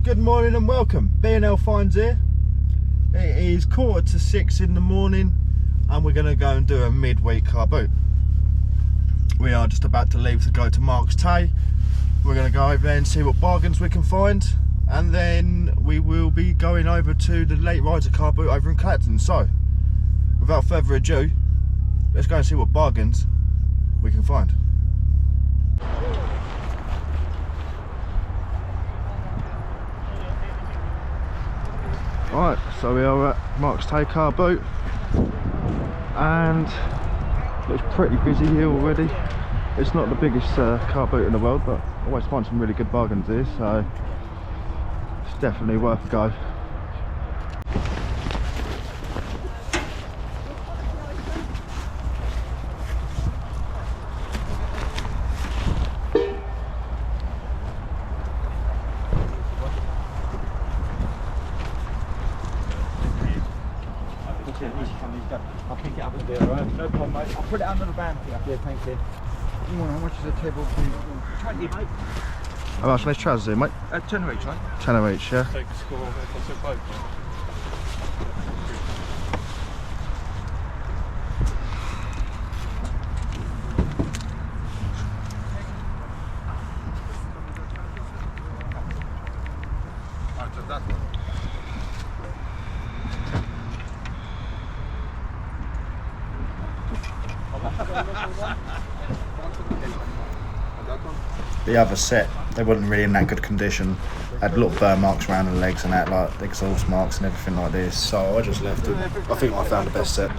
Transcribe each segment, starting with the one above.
Good morning and welcome. B&L Finds here. It is 5:45 in the morning and we're going to go and do a midweek car boot. We are just about to leave to go to Marks Tay. We're going to go over there and see what bargains we can find, and then we will be going over to the late rider car boot over in Clacton. So without further ado, let's go and see what bargains we can find. Right, so we are at Marks Tay car boot and looks pretty busy here already. It's not the biggest car boot in the world, but I always find some really good bargains here, so it's definitely worth a go. I'll pick it up and do it, alright? No problem, mate. I'll put it under the van for you. Yeah, thank you. How much is a table for 20, mate. How much are these trousers here, mate? 10 each, mate. 10 each, yeah? Take a score if I took both. The other set, they weren't really in that good condition. Had little burn marks around the legs and that, like exhaust marks and everything like this. So I just left it. I think I found the best set.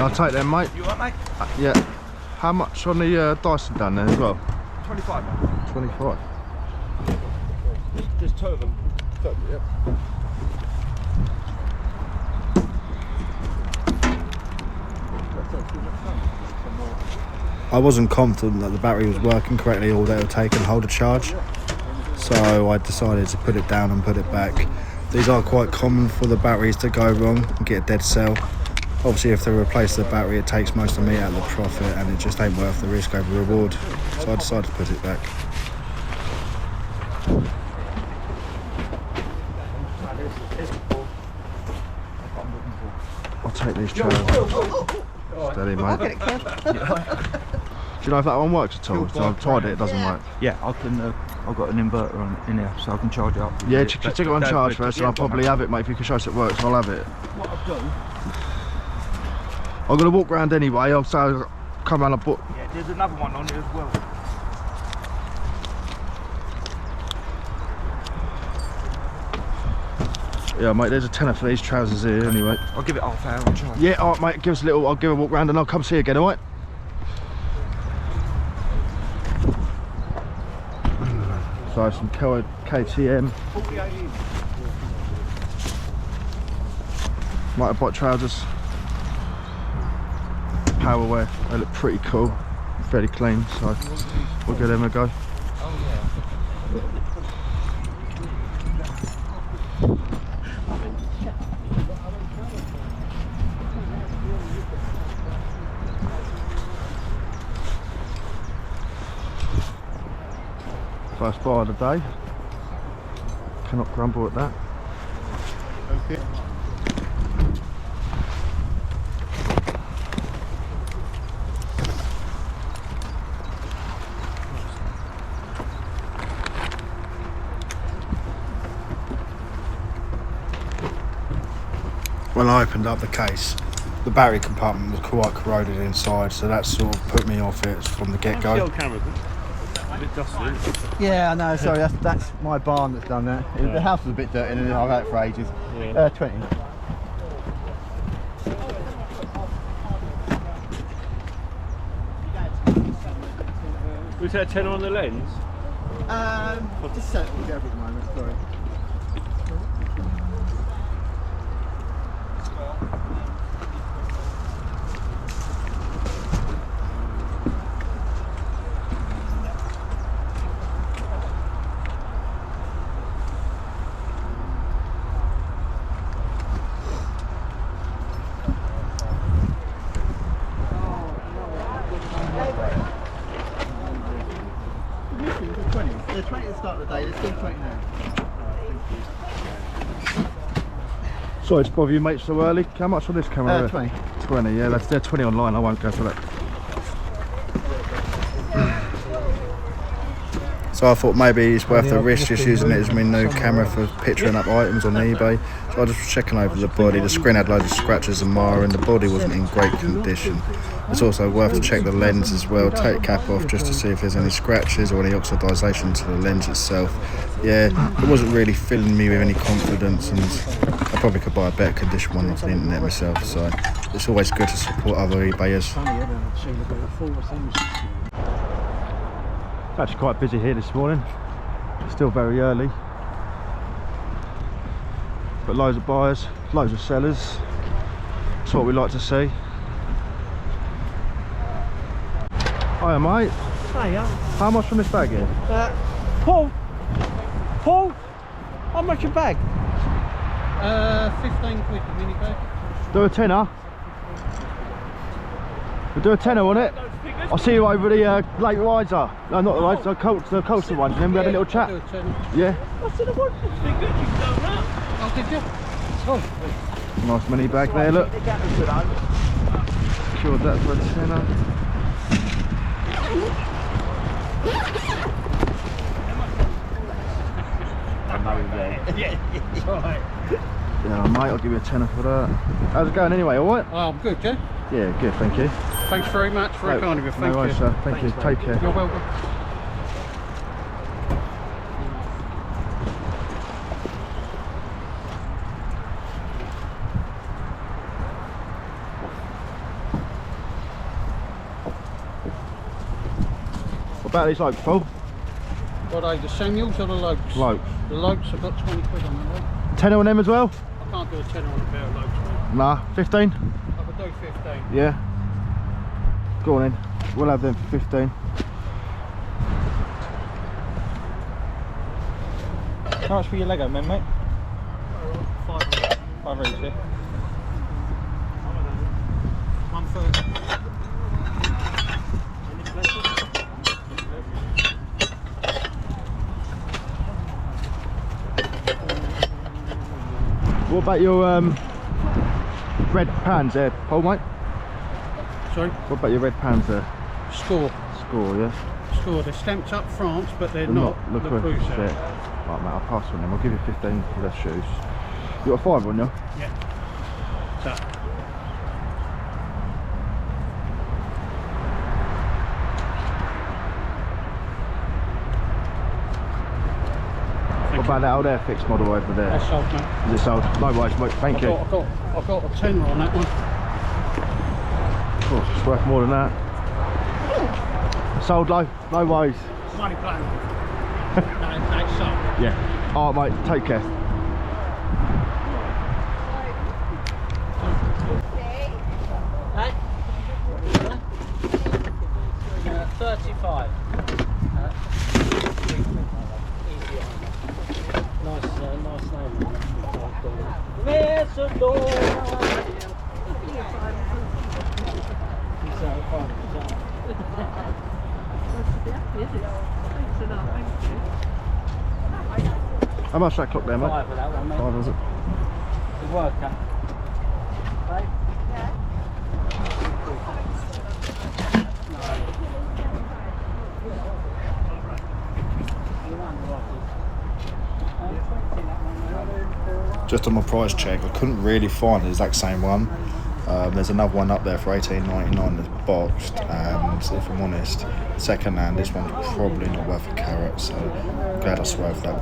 I'll take them, mate. You alright, mate? Yeah. How much on the Dyson down there as well? 25, mate. 25. There's two of them. Yep. I wasn't confident that the battery was working correctly or that it would take and hold a charge, so I decided to put it down and put it back. These are quite common for the batteries to go wrong and get a dead cell. Obviously if they replace the battery it takes most of the meat out of the profit and it just ain't worth the risk over reward, so I decided to put it back. I'll take these trousers. Steady, mate. Do you know if that one works at all? So I've tried it, it doesn't work. Yeah, I can. I've got an inverter in here, so I can charge it up. Yeah, check it on charge first, and I'll probably have it, mate. If you can show us it works, I'll have it. What I've done. I'm gonna walk round anyway. I'll say I'll come round and book. Yeah, there's another one on here as well. Yeah, mate. There's a tenner for these trousers here, anyway. I'll give it half hour and charge. Yeah, alright, mate. Give us a little. I'll give a walk round and I'll come see you again, alright? So some KTM motorbike trousers, power wear. They look pretty cool, fairly clean, so we'll give them a go. First buy of the day. Cannot grumble at that. Okay. when I opened up the case, the battery compartment was quite corroded inside, so that sort of put me off it from the get-go. The old camera, a bit dusty. Yeah, I know, sorry, that's my barn that's done that. The house was a bit dirty and I've had it for ages. Yeah. 20. was that a tenner on the lens? Just set it together at the moment, sorry. They're 20 at the start of the day, they're still 20 now. Sorry to bother you, mate, so early. How much on this camera? 20. 20, yeah, they're 20 online, I won't go for that. So I thought maybe it's worth the risk just using it as my new camera for picturing up items on eBay. So I just was checking over the body. The screen had loads of scratches and mire and the body wasn't in great condition. It's also worth to check the lens as well, take the cap off just to see if there's any scratches or any oxidisation to the lens itself. Yeah, it wasn't really filling me with any confidence, and I probably could buy a better condition one off the internet myself, so it's always good to support other eBayers. It's actually quite busy here this morning, still very early, but loads of buyers, loads of sellers. That's what we like to see. Hiya, mate. Hiya. How much from this bag here? Paul, how much a bag? 15 quid the mini bag. Do a tenner. We'll do a tenner on it. I'll see you over the late riser. No, not the riser, the coastal ones, and then we had a little chat. Yeah. I said I want this figure, you've done that. Oh, did you? Oh. Nice mini bag there, look. Sure, that's for a tenner. Yeah, mate, I'll give you a tenner for that. How's it going anyway, alright? Oh, I'm good, Joe. Yeah, good, thank you. Thanks very much. Very kind of you. Thank no worries, you. sir. Thank you. Take care. You're welcome. What about these lokes, Paul? What are they, the Samuels or the Lokes? Lokes. The Lokes, I've got 20 quid on them, right? Tenner on them as well? I can't do a tenner on a pair of Lokes, mate. Nah, 15? I could do 15. Yeah. Go on then. We'll have them for 15. How much for your Lego men, mate? 5 each. 5 each, yeah. 130. What about your red pans there, Paul, mate? Sorry? What about your red pans there? Score. Score, yeah? Score. They're stamped up France, but they're They're not Le Le Creuset. Creuset. Right, mate, I'll pass on them. I'll give you 15 for their shoes. You got a 5 on you? Yeah. So. What about that old Airfix model over there? That's sold, mate. Is it sold? No worries, mate. Thank you. I've got a tenner on that one. Of course, it's worth more than that. Sold low? No worries. Money plan. No, it's sold. Yeah. Alright, mate. Take care. Hey? 35. Nice name. There's a door. How much that clock there, mate? 5 for that one, mate. 5, was it? Good work, huh? Right? Just on my price check, I couldn't really find the exact same one. There's another one up there for $18.99 that's boxed, and if I'm honest, second hand, this one's probably not worth a carrot, so I'm glad I swerved that.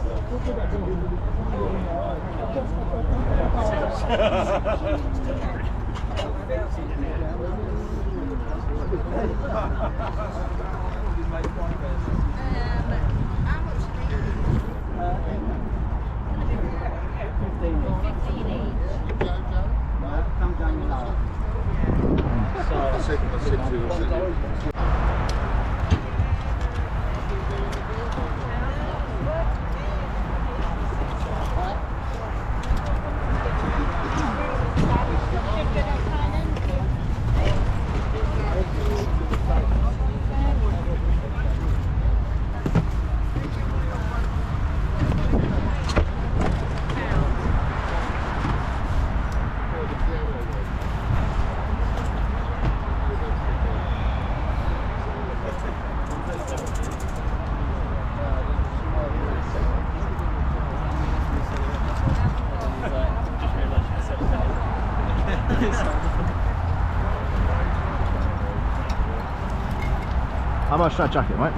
How much that jacket, mate?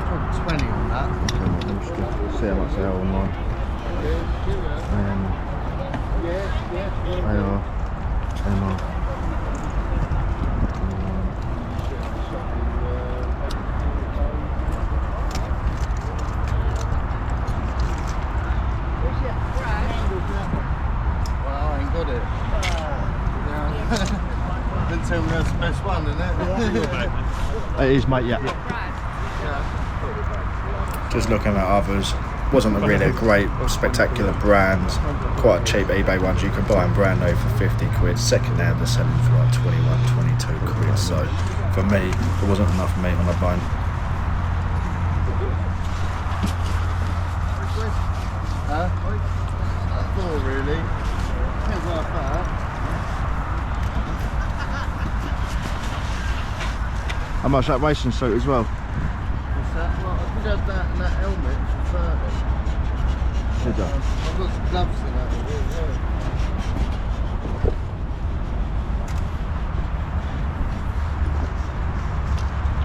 Probably 20 on that. See how much they are online. They are MR. Well, I ain't got it. Didn't tell me that's the best one, isn't it? It is, mate, yeah. Just looking at others, wasn't a really great, spectacular brand. Quite cheap eBay ones you can buy them brand new for 50 quid. Second hand they're selling for like 21, 22 quid. So for me, there wasn't enough meat on the bone. Huh? Four really. Things like that. How much that racing suit as well? What's that? Well, I think I had that and that helmet for 30. Did you? I've got some gloves in that as well.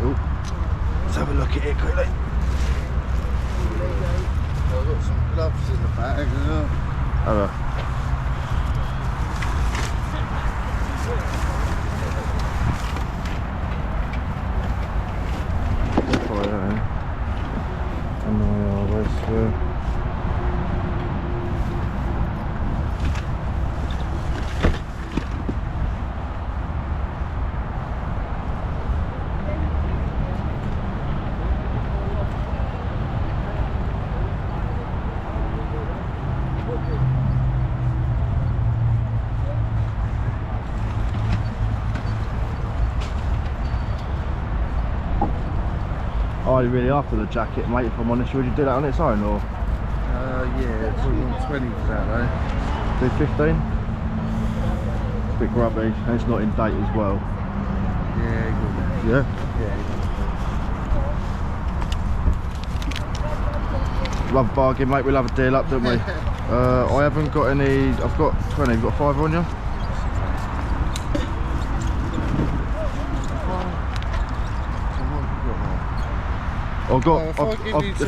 Oh, let's have a look at it quickly. I've got some gloves in the bag as well. Hello. Are you really after the jacket, mate, if I'm honest? Would you do that on its own, or? Yeah, probably want 20 for that though. Do 15? It's a bit grubby, and it's not in date as well. Yeah, good. Yeah? Yeah. Love a bargain, mate, we'll have a deal up, don't we? I haven't got any, I've got 20, you've got 5 on you? I've got, Well, I'll give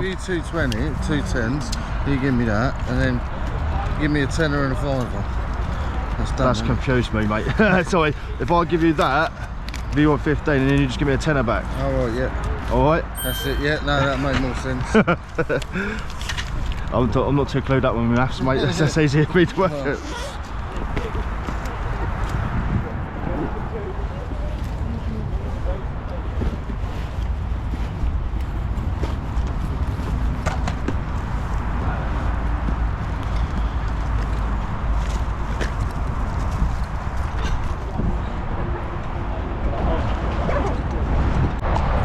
you 2 20, 2 10s, you give me that, and then give me a tenner and a fiver. That's done. That's confused me, mate. Sorry, if I give you that, if you want 15, and then you just give me a tenner back. Alright, yeah. Alright? That's it, yeah, no, that made more sense. I'm not too clued up with my maths, mate. That's easy for me to work Well. it.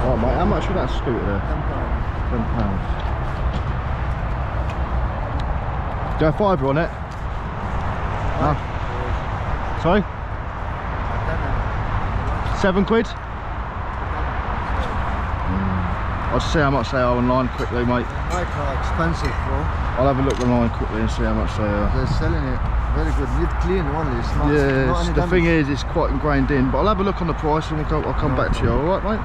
Right, mate, how much for that scooter there? £10. Go fibre on it? No. Sorry? 7 quid? I'll see how much they are online quickly, mate. Quite expensive, bro. I'll have a look online quickly and see how much they are. They're selling it very good. You'd clean one, it's not. Yeah, not any the damage. thing is, it's quite ingrained in, but I'll have a look on the price and I'll come back to you, alright, mate?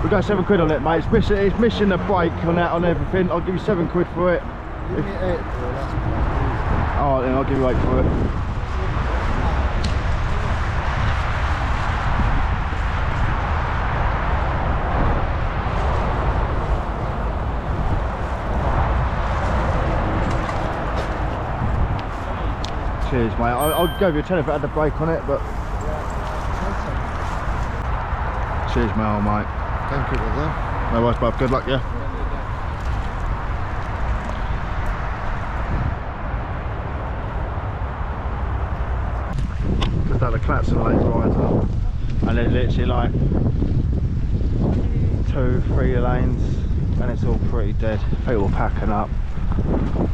We got 7 quid on it, mate. It's missing the brake on that, on everything. I'll give you 7 quid for it. Give me 8, bro. That's Alright then, I'll give you 8 for it. Cheers, mate. I'll give you a 10 if it had the brake on it, but... Cheers, mate, old mate. Thank you, brother. No worries, bud. Good luck, yeah? Just at the Clacton Lake riser, and there's literally like 2-3 lanes, and it's all pretty dead. People packing up,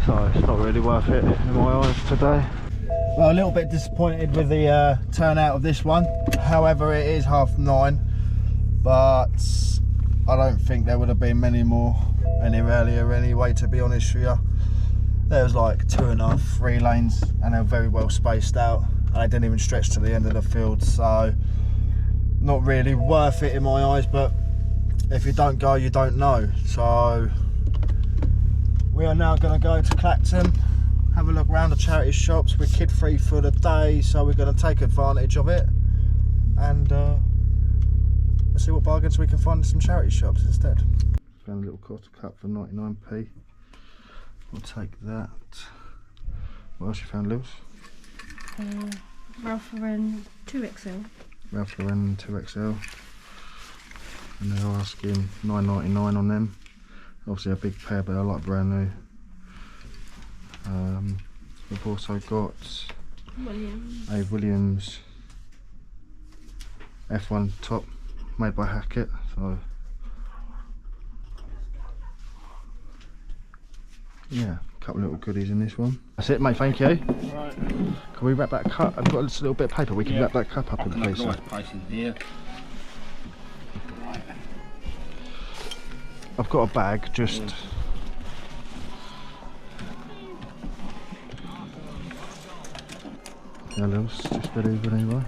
so it's not really worth it in my eyes today. Well, a little bit disappointed with the turnout of this one. However, it is 9:30, but I don't think there would have been many more any earlier anyway, to be honest with you. There was like 2.5, 3 lanes, and they were very well spaced out, and they didn't even stretch to the end of the field, so not really worth it in my eyes. But if you don't go, you don't know. So we are now going to go to Clacton, have a look around the charity shops. We're kid free for the day, so we're going to take advantage of it, and let's see what bargains we can find in some charity shops instead. Found a little quarter cup for 99p. We'll take that. What else you found, Lewis? Ralph Lauren 2XL. Ralph Lauren 2XL. And they're asking $9.99 on them. Obviously a big pair, but they're like brand new. We've also got a Williams F1 top made by Hackett. So yeah, a couple of little goodies in this one. That's it, mate, thank you. Right. Can we wrap that cup? I've got a little bit of paper, we can wrap that cup up in place. Nice place in here. I've got a bag, just... Yeah, Lewis, just better over anyway.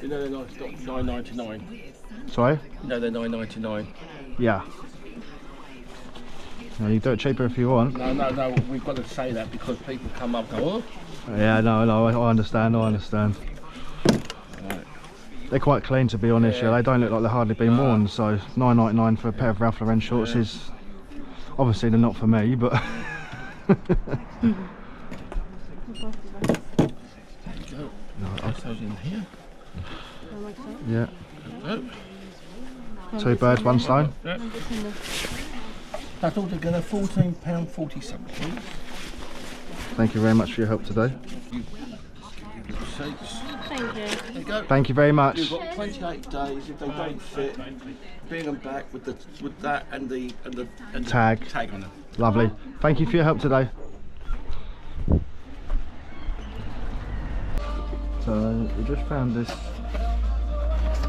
You know they're not $9.99. Sorry? You know they're $9.99. Yeah. No, you do it cheaper if you want. No, we've got to say that because people come up and go, oh. Yeah, no, I understand, Right. They're quite clean, to be honest, yeah. They don't look like they've hardly been worn, so $9.99 for a pair of Ralph Lauren shorts is... Obviously they're not for me, but... Those in here. Yeah. Oh. 2 birds, 1 stone. Yeah. That's all together £14.47. Thank you very much for your help today. Seats. Thank you. There you go. Thank you very much. You've got 28 days. If they don't fit, bring them back with that and the Tag. on them. Lovely. Thank you for your help today. So we just found this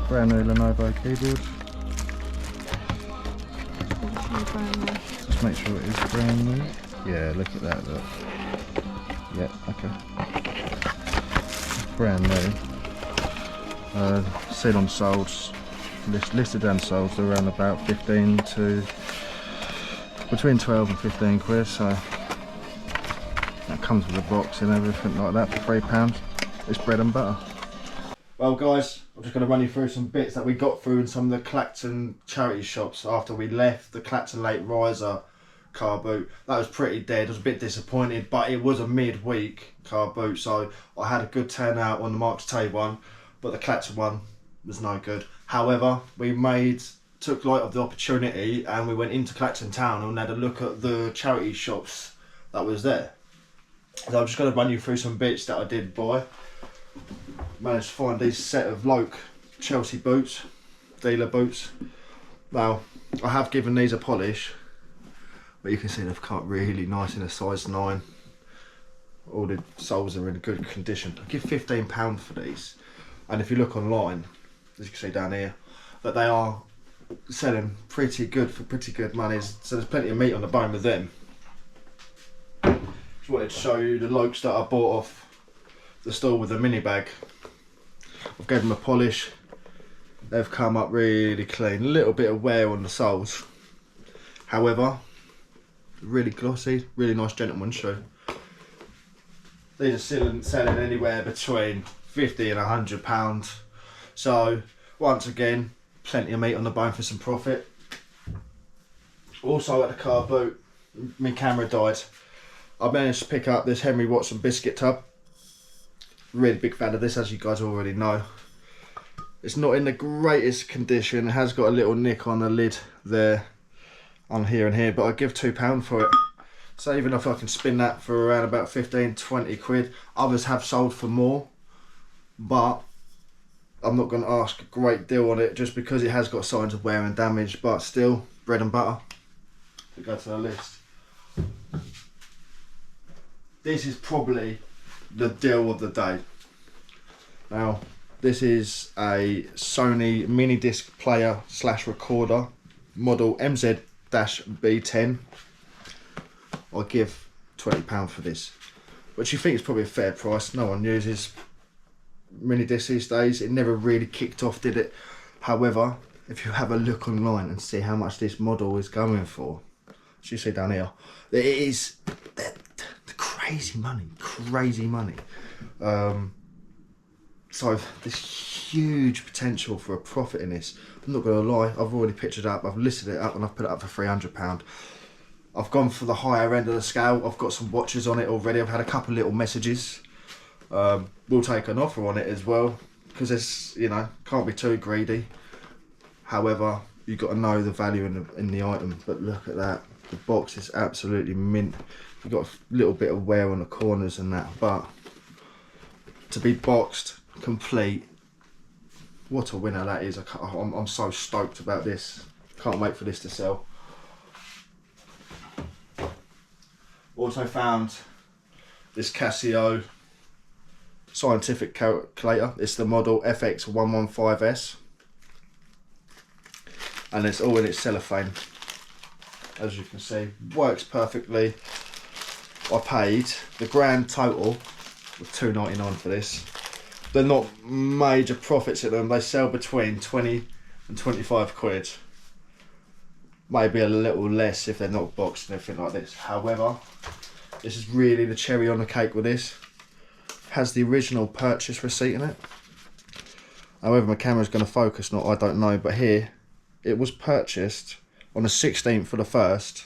brand new Lenovo keyboard. Just make sure it is brand new. Yeah, look at that. Look. Yeah, okay. Brand new. Seen on solds, listed and sold, so around about 15 to between 12 and 15 quid. So that comes with a box and everything like that for £3. It's bread and butter. Well guys, I'm just going to run you through some bits that we got through in some of the Clacton charity shops after we left the Clacton Lake Riser car boot. That was pretty dead. I was a bit disappointed, but it was a midweek car boot, so I had a good turnout on the Marks Tay one, but the Clacton one was no good. However, we took light of the opportunity and we went into Clacton town and had a look at the charity shops that was there. So I'm just going to run you through some bits that I did buy. Managed to find these set of Loke Chelsea boots, dealer boots. Now, I have given these a polish, but you can see they've cut really nice in a size 9. All the soles are in good condition. I give £15 for these, and if you look online, as you can see down here, that they are selling pretty good for pretty good money. So there's plenty of meat on the bone with them. Just wanted to show you the Lokes that I bought off the store with the mini bag. I've gave them a polish. they've come up really clean. A little bit of wear on the soles. However, really glossy, really nice gentleman's shoe. These are still selling anywhere between £50 and £100. So, once again, plenty of meat on the bone for some profit. Also at the car boot, my camera died. I managed to pick up this Henry Watson biscuit tub. Really big fan of this, as you guys already know. It's not in the greatest condition. It has got a little nick on the lid there, on here and here, but I give £2 for it. So even if I can spin that for around about 15-20 quid, others have sold for more, but I'm not going to ask a great deal on it just because it has got signs of wear and damage, but still, bread and butter. To go to the list. This is probably the deal of the day. Now, this is a Sony mini disc player / recorder, model MZ-B10. I'll give £20 for this, which you think is probably a fair price. No one uses mini discs these days. It never really kicked off, did it? However, if you have a look online and see how much this model is going for, as you see down here, it is the crazy money, so there's huge potential for a profit in this. I'm not going to lie, I've already pictured it up, I've listed it up, and I've put it up for £300. I've gone for the higher end of the scale. I've got some watches on it already. I've had a couple little messages. We'll take an offer on it as well, because it's, you know, can't be too greedy. However, you've got to know the value in the item. But look at that, the box is absolutely mint. You've got a little bit of wear on the corners and that, but to be boxed complete, what a winner that is. I'm so stoked about this. Can't wait for this to sell. Also found this Casio scientific calculator. It's the model FX115S, and it's all in its cellophane. As you can see, works perfectly. I paid the grand total of £2.99 for this. They're not major profits in them. They sell between 20 and 25 quid. Maybe a little less if they're not boxed and everything like this. However, this is really the cherry on the cake with this. Has the original purchase receipt in it. However, my camera's going to focus, not I don't know, but here it was purchased on the 16th of the 1st,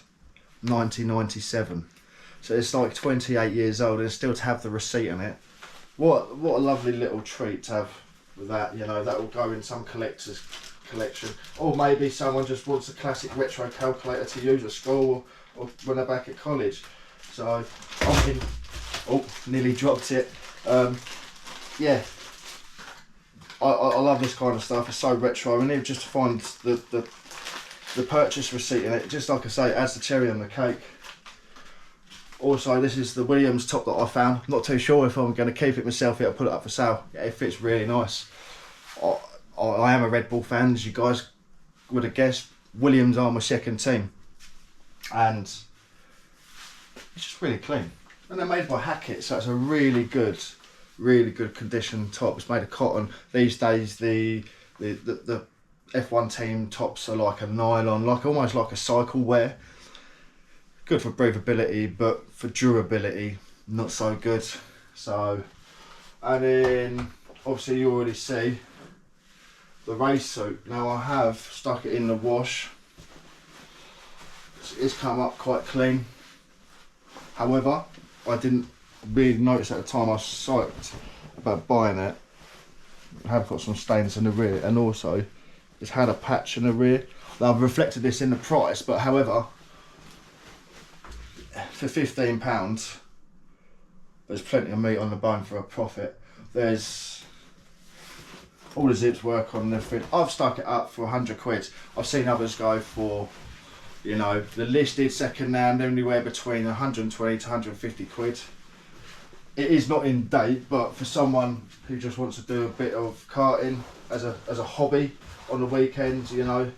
1997. So it's like 28 years old, and still to have the receipt in it. What a lovely little treat to have with that. You know, that will go in some collector's collection, or maybe someone just wants a classic retro calculator to use at school or when they're back at college. So I mean, oh, nearly dropped it. Yeah, I love this kind of stuff. It's so retro, and even just to find the purchase receipt in it, just like I say, it adds the cherry on the cake. Also, this is the Williams top that I found. Not too sure if I'm going to keep it myself yet or put it up for sale. Yeah, it fits really nice. I am a Red Bull fan, as you guys would have guessed. Williams are my second team, and it's just really clean. And they're made by Hackett, so it's a really good condition top. It's made of cotton. These days, the F1 team tops are like a nylon, almost like a cycle wear. Good for breathability, but for durability, not so good. So, and then obviously you already see the race suit. Now I have stuck it in the wash. It's come up quite clean. However, I didn't really notice at the time I was psyched about buying it. I have got some stains in the rear, and also it's had a patch in the rear. Now I've reflected this in the price, but however, for £15, there's plenty of meat on the bone for a profit. There's all the zips work on and everything. I've stuck it up for 100 quid. I've seen others go for, you know, the listed second hand anywhere between 120 to 150 quid. It is not in date, but for someone who just wants to do a bit of karting as a hobby on the weekends, you know,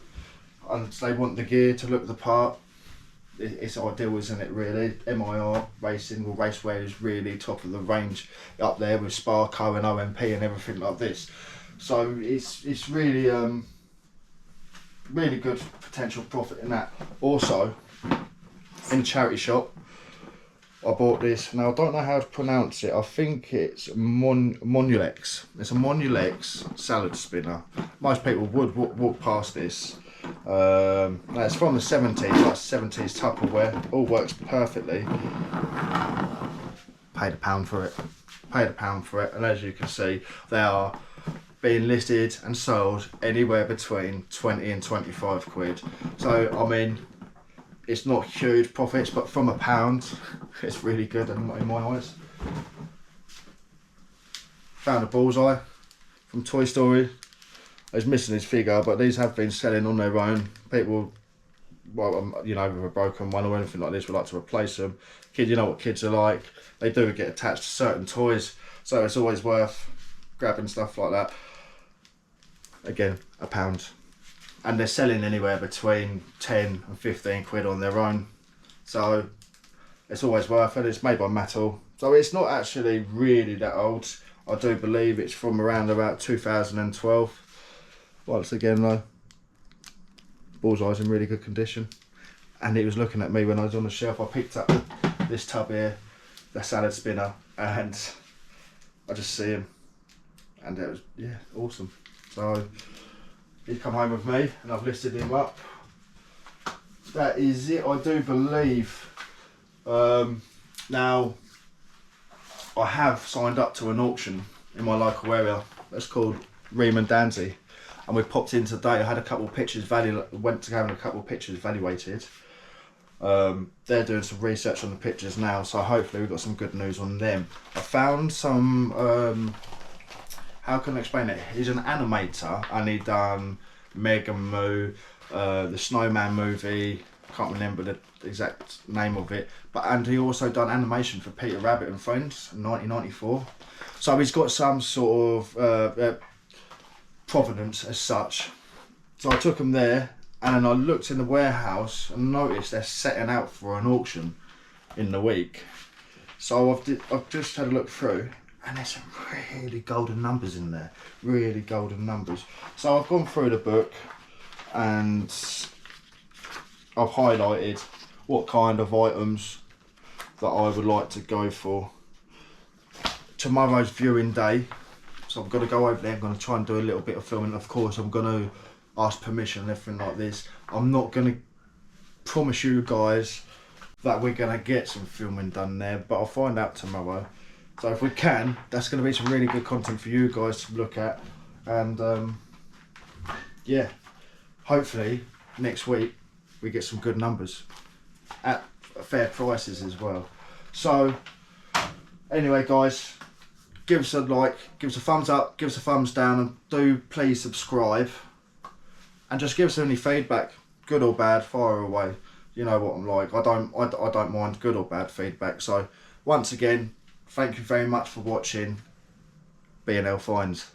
and they want the gear to look the part, it's ideal, isn't it, really? MIR racing or racewear is really top of the range up there with Sparco and OMP and everything like this. So it's really really good potential profit in that. Also, in the charity shop, I bought this. Now I don't know how to pronounce it. I think it's Monulex. It's a Monulex salad spinner. Most people would walk past this. It's from the 70s, like 70s Tupperware. All works perfectly. Paid £1 for it. Paid £1 for it, and as you can see, they are being listed and sold anywhere between 20 and 25 quid. So I mean, it's not huge profits, but from £1, it's really good in my eyes. Found a bullseye from Toy Story. I was missing his figure, but these have been selling on their own. People, well, you know, with a broken one or anything like this, would like to replace them. You know what kids are like. They do get attached to certain toys, so it's always worth grabbing stuff like that. Again, £1. And they're selling anywhere between 10 and 15 quid on their own. So it's always worth it. It's made by metal. So it's not actually really that old. I do believe it's from around about 2012. Once again though, bullseye's in really good condition. And he was looking at me when I was on the shelf. I picked up this tub here, the salad spinner, and I just see him. And it was, yeah, awesome. So he's come home with me and I've listed him up. That is it, I do believe. Now, I have signed up to an auction in my local area. That's called Ream and Danzy. And we popped in today. I had a couple of pictures went to having a couple of pictures evaluated. They're doing some research on the pictures now, so hopefully we've got some good news on them. I found some, how can I explain it? He's an animator and he done Meg and Moo, the Snowman movie, can't remember the exact name of it, and he also done animation for Peter Rabbit and Friends in 1994. So he's got some sort of provenance as such. So I took him there, and then I looked in the warehouse and noticed they're setting out for an auction in the week. So I've just had a look through, and there's some really golden numbers in there, really golden numbers. So I've gone through the book and I've highlighted what kind of items that I would like to go for. Tomorrow's viewing day, so I'm going to go over there. I'm going to try and do a little bit of filming. Of course, I'm going to ask permission and everything like this. I'm not going to promise you guys that we're going to get some filming done there, but I'll find out tomorrow. So if we can, that's going to be some really good content for you guys to look at. And yeah, hopefully next week we get some good numbers at fair prices as well. So anyway guys, give us a like, give us a thumbs up, give us a thumbs down, and do please subscribe, and just give us any feedback, good or bad, fire away. You know what I'm like, I don't mind good or bad feedback. So once again, thank you very much for watching B&L Finds.